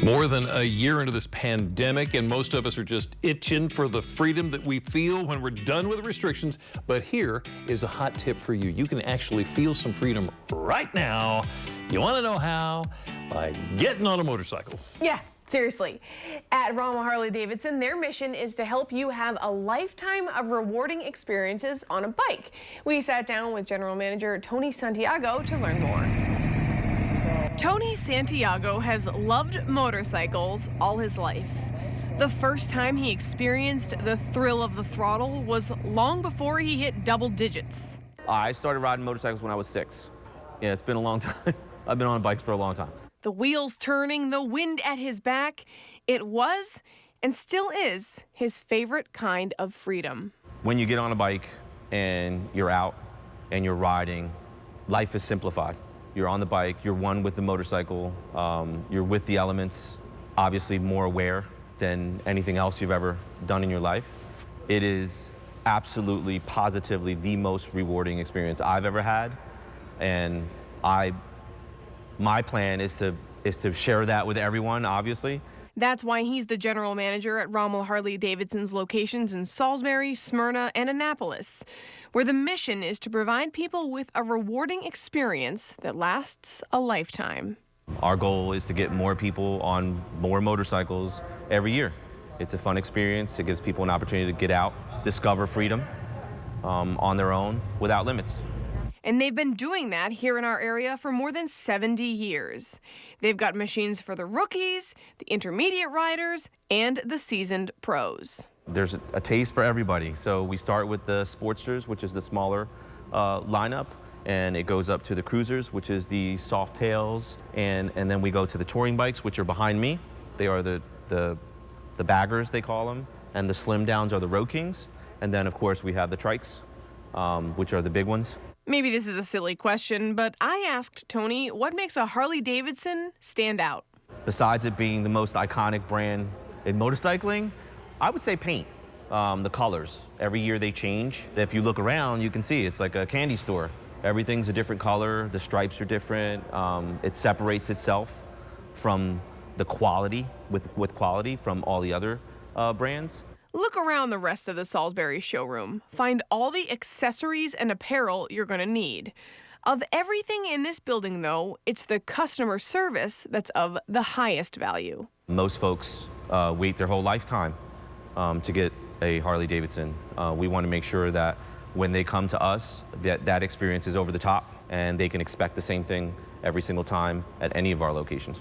More than a year into this pandemic, and most of us are just itching for the freedom that we feel when we're done with the restrictions. But here is a hot tip for you. You can actually feel some freedom right now. You want to know how? By getting on a motorcycle. Yeah. Seriously. At Rommel Harley Davidson, their mission is to help you have a lifetime of rewarding experiences on a bike. We sat down with General Manager Tony Santiago to learn more. Tony Santiago has loved motorcycles all his life. The first time he experienced the thrill of the throttle was long before he hit double digits. I started riding motorcycles when I was 6. Yeah, it's been a long time. I've been on bikes for a long time. The wheels turning, the wind at his back. It was, and still is, his favorite kind of freedom. When you get on a bike and you're out and you're riding, life is simplified. You're on the bike, you're one with the motorcycle, you're with the elements, obviously more aware than anything else you've ever done in your life. It is absolutely, positively the most rewarding experience I've ever had, and my plan is to share that with everyone, obviously. That's why he's the general manager at Rommel Harley Davidson's locations in Salisbury, Smyrna, and Annapolis, where the mission is to provide people with a rewarding experience that lasts a lifetime. Our goal is to get more people on more motorcycles every year. It's a fun experience. It gives people an opportunity to get out, discover freedom on their own without limits. And they've been doing that here in our area for more than 70 years. They've got machines for the rookies, the intermediate riders, and the seasoned pros. There's a taste for everybody. So we start with the Sportsters, which is the smaller lineup, and it goes up to the Cruisers, which is the soft tails, and then we go to the touring bikes, which are behind me. They are the baggers, they call them, and the slim downs are the Road Kings. And then, of course, we have the trikes, which are the big ones. Maybe this is a silly question, but I asked Tony what makes a Harley Davidson stand out. Besides it being the most iconic brand in motorcycling, I would say paint. The colors. Every year they change. If you look around, you can see it's like a candy store. Everything's a different color. The stripes are different. It separates itself from the quality, with quality from all the other brands. Look around the rest of the Salisbury showroom. Find all the accessories and apparel you're going to need. Of everything in this building, though, it's the customer service that's of the highest value. Most folks wait their whole lifetime to get a Harley Davidson. We want to make sure that when they come to us, that experience is over the top, and they can expect the same thing every single time at any of our locations.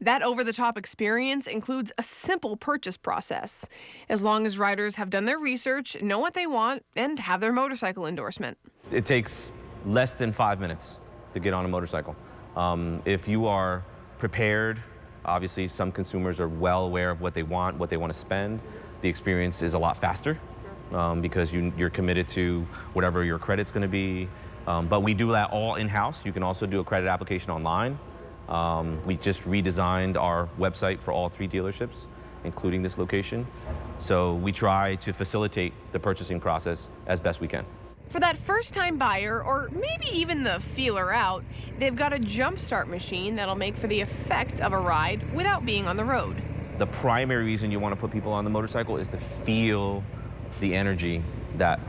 That over-the-top experience includes a simple purchase process, as long as riders have done their research, know what they want, and have their motorcycle endorsement. It takes less than 5 minutes to get on a motorcycle. If you are prepared, obviously some consumers are well aware of what they want to spend. The experience is a lot faster because you're committed to whatever your credit's going to be. But we do that all in-house. You can also do a credit application online. We just redesigned our website for all 3 dealerships, including this location. So we try to facilitate the purchasing process as best we can. For that first-time buyer, or maybe even the feeler out, they've got a jump start machine that'll make for the effect of a ride without being on the road. The primary reason you want to put people on the motorcycle is to feel the energy that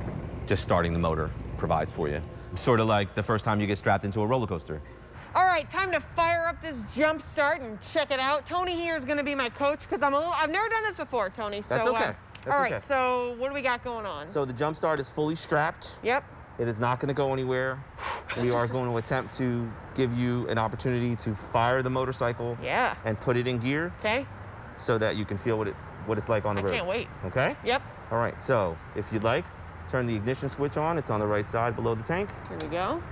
just starting the motor provides for you. Sort of like the first time you get strapped into a roller coaster. All right, time to fire up this jump start and check it out. Tony here is going to be my coach because I've never done this before, Tony. That's okay. All right, so what do we got going on? So the jump start is fully strapped. Yep. It is not going to go anywhere. We are going to attempt to give you an opportunity to fire the motorcycle. Yeah. And put it in gear. Okay. So that you can feel what it's like on the road. I can't wait. Okay? Yep. All right, so if you'd like, turn the ignition switch on. It's on the right side below the tank. Here we go.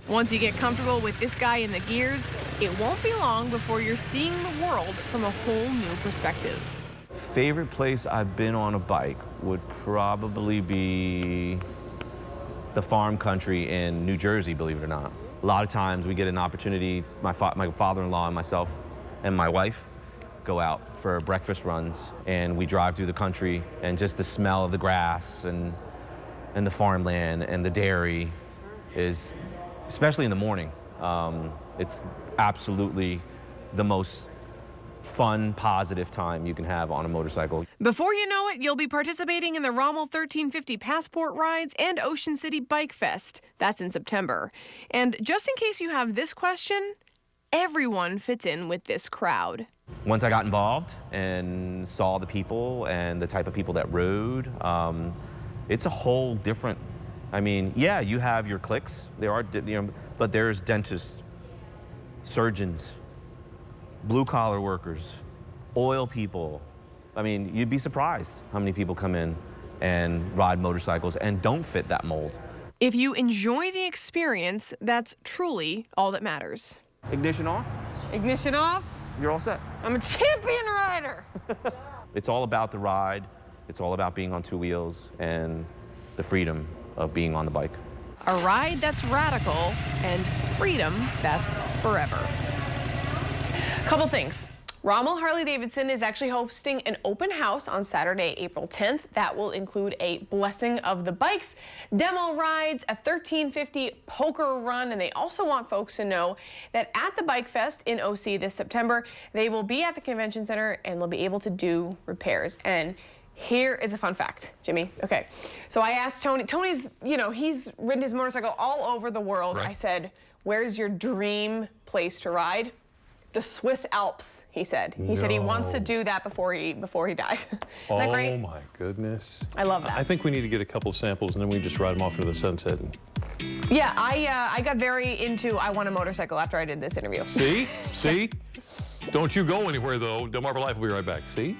Once you get comfortable with this guy in the gears, it won't be long before you're seeing the world from a whole new perspective. Favorite place I've been on a bike would probably be the farm country in New Jersey, believe it or not. A lot of times we get an opportunity, my father-in-law and myself and my wife go out for breakfast runs, and we drive through the country, and just the smell of the grass and the farmland and the dairy is, especially in the morning, it's absolutely the most fun, positive time you can have on a motorcycle. Before you know it, you'll be participating in the Rommel 1350 Passport Rides and Ocean City Bike Fest. That's in September. And just in case you have this question, everyone fits in with this crowd. Once I got involved and saw the people and the type of people that rode, it's a whole different, I mean, yeah, you have your cliques, there are, but there's dentists, surgeons, blue-collar workers, oil people. I mean, you'd be surprised how many people come in and ride motorcycles and don't fit that mold. If you enjoy the experience, that's truly all that matters. Ignition off, Ignition off. you're all set. I'm a champion rider. It's all about the ride. It's all about being on two wheels and the freedom of being on the bike. A ride that's radical and freedom that's forever. Couple things. Rommel Harley Davidson is actually hosting an open house on Saturday, April 10th. That will include a blessing of the bikes, demo rides, a 1350 poker run, and they also want folks to know that at the Bike Fest in OC this September, they will be at the convention center and they'll be able to do repairs. And here is a fun fact, Jimmy. Okay, so I asked Tony. Tony's, he's ridden his motorcycle all over the world. Right. I said, "Where's your dream place to ride?" The Swiss Alps, he said. He said he wants to do that before he dies. Isn't that great? Oh my goodness. I love that. I think we need to get a couple of samples and then we just ride them off into the sunset. Yeah, I got very into I want a motorcycle after I did this interview. See? See? Don't you go anywhere though. Delmarva Life will be right back. See?